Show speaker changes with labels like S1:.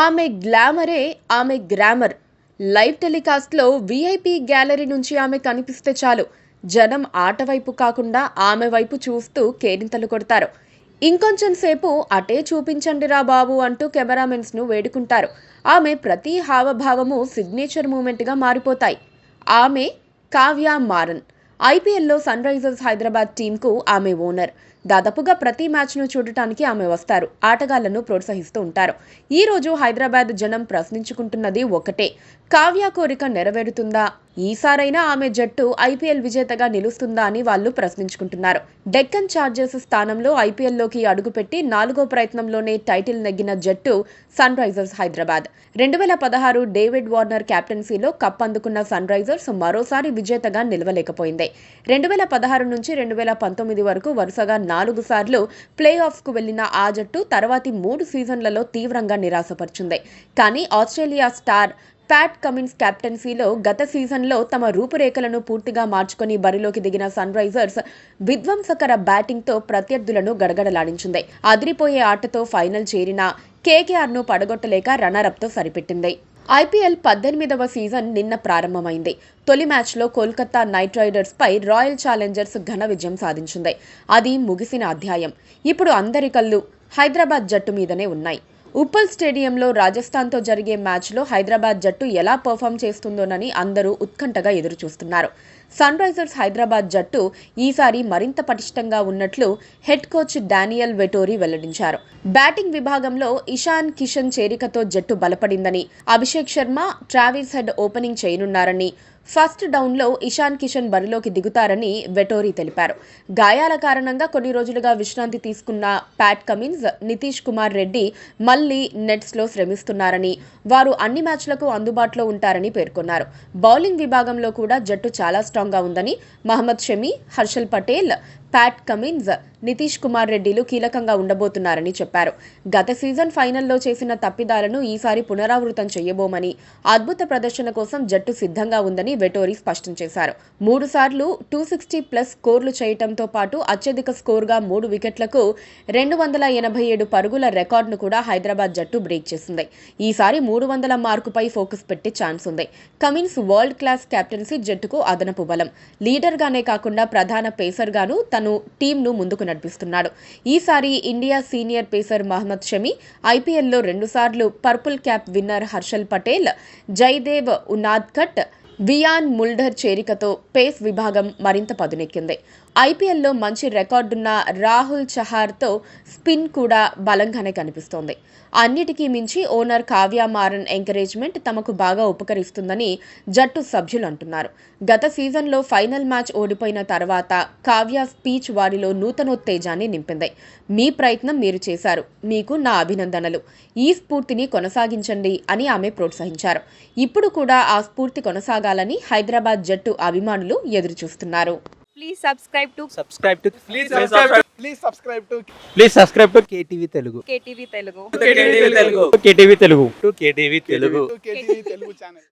S1: ఆమె గ్లామరే ఆమె grammar. Live టెలికాస్ట్లో VIP gallery నుంచి ఆమె కనిపిస్తే చాలు జనం ఆట వైపు కాకుండా ఆమె వైపు చూస్తూ కేరింతలు కొడతారు. ఇంకొంచెం సేపు అటే చూపించండిరా బాబు అంటూ కెమెరామెన్స్ను వేడుకుంటారు. ఆమె ప్రతి హావభావము సిగ్నేచర్ మూమెంట్గా మారిపోతాయి. ఆమె కావ్య మారన్. ఐపీఎల్లో సన్ రైజర్స్ హైదరాబాద్ టీంకు ఆమె ఓనర్. దాదాపుగా ప్రతి మ్యాచ్ను చూడటానికి ఆమె వస్తారు. ఆటగాళ్లను ప్రోత్సహిస్తూ ఉంటారు. ఈ రోజు హైదరాబాద్ జనం ప్రశ్నించుకుంటున్నది ఒకటే, కావ్య కోరిక నెరవేరుతుందా? ఈసారైనా ఆమె జట్టు ఐపీఎల్ విజేతగా నిలుస్తుందా అని వాళ్ళు ప్రశ్నించుకుంటున్నారు. డెక్కన్ చార్జర్స్ స్థానంలో ఐపీఎల్లోకి అడుగుపెట్టి 4వ ప్రయత్నంలోనే టైటిల్ నెగ్గిన జట్టు Sunrisers Hyderabad. 2016 David Warner కెప్టెన్సీలో కప్ అందుకున్న సన్ రైజర్స్ మరోసారి విజేతగా నిలవలేకపోయింది. 2016 నుంచి 2019 వరకు వరుసగా 4 సార్లు ప్లే ఆఫ్స్కు వెళ్లిన ఆ జట్టు తర్వాతి 3 సీజన్లలో తీవ్రంగా నిరాశపరిచింది. కానీ ఆస్ట్రేలియా స్టార్ ప్యాట్ కమిన్స్ కెప్టెన్సీలో గత సీజన్లో తమ రూపురేఖలను పూర్తిగా మార్చుకొని బరిలోకి దిగిన సన్ రైజర్స్ విధ్వంసకర బ్యాటింగ్తో ప్రత్యర్థులను గడగడలాడించింది. అదిరిపోయే ఆటతో ఫైనల్ చేరిన కేకేఆర్ను పడగొట్టలేక రన్నరప్తో సరిపెట్టింది. ఐపీఎల్ 18వ సీజన్ నిన్న ప్రారంభమైంది. తొలి మ్యాచ్లో కోల్కతా నైట్ రైడర్స్పై రాయల్ ఛాలెంజర్స్ ఘన విజయం సాధించింది. అది ముగిసిన అధ్యాయం. ఇప్పుడు అందరి కళ్ళు హైదరాబాద్ జట్టు మీదనే ఉన్నాయి. ఉప్పల్ స్టేడియంలో రాజస్థాన్తో జరిగే మ్యాచ్లో హైదరాబాద్ జట్టు ఎలా పర్ఫామ్ చేస్తుందోనని అందరూ ఉత్కంఠగా ఎదురుచూస్తున్నారు. సన్ రైజర్స్ హైదరాబాద్ జట్టు ఈసారి మరింత పటిష్టంగా ఉన్నట్లు హెడ్ కోచ్ డానియల్ వెటోరీ వెల్లడించారు. బ్యాటింగ్ విభాగంలో ఇషాన్ కిషన్ చేరికతో జట్టు బలపడిందని, Abhishek Sharma, Travis Head opening చేయనున్నారని, ఫస్ట్ డౌన్లో ఇషాన్ కిషన్ బరిలోకి దిగుతారని వెటోరీ తెలిపారు. గాయాల కారణంగా కొన్ని రోజులుగా విశ్రాంతి తీసుకున్న ప్యాట్ కమిన్స్, నితీష్ కుమార్ రెడ్డి మళ్లీ నెట్స్లో శ్రమిస్తున్నారని, వారు అన్ని మ్యాచ్లకు అందుబాటులో ఉంటారని పేర్కొన్నారు. బౌలింగ్ విభాగంలో కూడా జట్టు చాలా స్ట్రాంగ్గా ఉందని, మహమ్మద్ షమి, హర్షల్ పటేల్, ప్యాట్ కమిన్స్, నితీష్ కుమార్ రెడ్డిలు కీలకంగా ఉండబోతున్నారని చెప్పారు. గత సీజన్ ఫైనల్లో చేసిన తప్పిదాలను ఈసారి పునరావృతం చేయబోమని, అద్భుత ప్రదర్శన కోసం జట్టు సిద్ధంగా ఉందని వెటోరీ స్పష్టం చేశారు. 3 సార్లు 260+ స్కోర్లు చేయటంతో పాటు అత్యధిక స్కోర్గా 3 వికెట్లకు 287 పరుగుల రికార్డును కూడా హైదరాబాద్ జట్టు బ్రేక్ చేసింది. ఈసారి 300 మార్కుపై ఫోకస్ పెట్టే ఛాన్స్ ఉంది. కమిన్స్ వరల్డ్ క్లాస్ కెప్టెన్సీ జట్టుకు అదనపు బలం. లీడర్గానే కాకుండా ప్రధాన పేసర్గాను తను టీంను ముందుకు నడిపిస్తున్నాడు. ఈసారి India senior pacer Mohammed Shami, ఐపీఎల్లో 2 సార్లు purple cap winner Harshal Patel, Jaydev Unadkat, Wiaan Mulder చేరికతో పేస్ విభాగం మరింత పదునెక్కింది. ఐపీఎల్లో మంచి రికార్డున్న రాహుల్ చహార్తో స్పిన్ కూడా బలంగానే కనిపిస్తోంది. అన్నిటికీ మించి ఓనర్ కావ్య మారన్ ఎంకరేజ్మెంట్ తమకు బాగా ఉపకరిస్తుందని జట్టు సభ్యులు అంటున్నారు. గత సీజన్లో ఫైనల్ మ్యాచ్ ఓడిపోయిన తర్వాత కావ్య స్పీచ్ వారిలో నూతనోత్తేజాన్ని నింపింది. మీ ప్రయత్నం మీరు చేశారు, మీకు నా అభినందనలు, ఈ స్ఫూర్తిని కొనసాగించండి అని ఆమె ప్రోత్సహించారు. ఇప్పుడు కూడా ఆ స్ఫూర్తి కొనసాగాలని హైదరాబాద్ జట్టు అభిమానులు ఎదురుచూస్తున్నారు.
S2: Please subscribe to
S3: KTV Telugu.
S2: KTV Telugu.
S3: KTV Telugu channel.